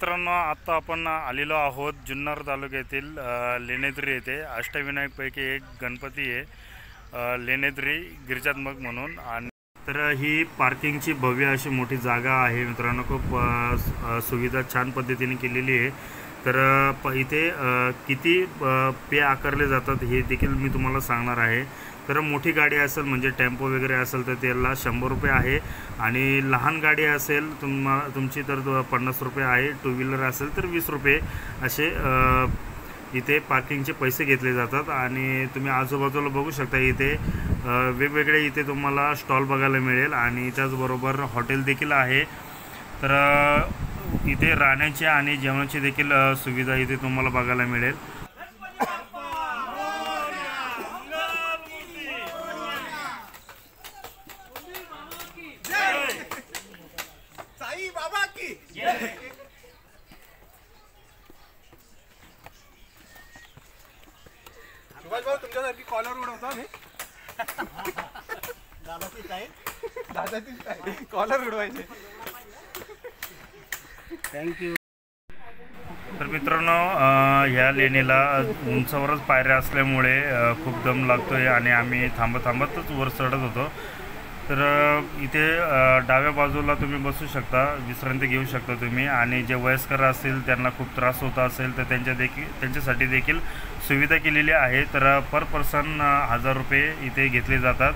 मित्रांनो, आता आपण आलेलो आहोत जुन्नर तालुक्यातील लेणेद्री येथे अष्टविनायकपैकी एक गणपती आहे लेणेद्री गिरिजात्मक म्हणून। आणि तर ही पार्किंगची भव्य अशी मोठी जागा आहे मित्रांनो, खूप सुविधा छान पद्धतीने केलेली आहे। तर इथे किती पे आकारले जातात हे देखील मी तुम्हाला सांगणार आहे। तर मोठी गाडी असेल म्हणजे टेम्पो वगैरे असेल तर त्याला 100 रुपये आहे, आणि लहान गाडी असेल तुमची तर 50 रुपये आहे, टू व्हीलर असेल तर 20 रुपये असे इथे पार्किंगचे पैसे घेतले जातात। आणि तुम्ही आजूबाजूला बघू शकता इथे वेगवेगळे इथे तुम्हाला स्टॉल बघायला मिळेल, आणि त्याचबरोबर हॉटेल देखील आहे। तर इथे राहण्याची आणि जेवणाची देखील सुविधा इथे तुम्हाला बघायला मिळेल। तुमच्यासारखी कॉलर उडवता मी दादाची कॉलर उडवायचे। थँक्यू। तर मित्रांनो, ह्या लेणीला उंचावरच पायऱ्या असल्यामुळे खूप दम लागतोय आणि आम्ही थांबतच वर चढत होतो। तर इथे डाव्या बाजूला तुम्ही बसू शकता, विश्रांती घेऊ शकता तुम्ही, आणि जे वयस्कर असतील त्यांना खूप त्रास होत असेल तर त्यांच्यासाठी देखील सुविधा केलेली आहे। तर पर पर्सन 1000 रुपये इथे घेतले जातात।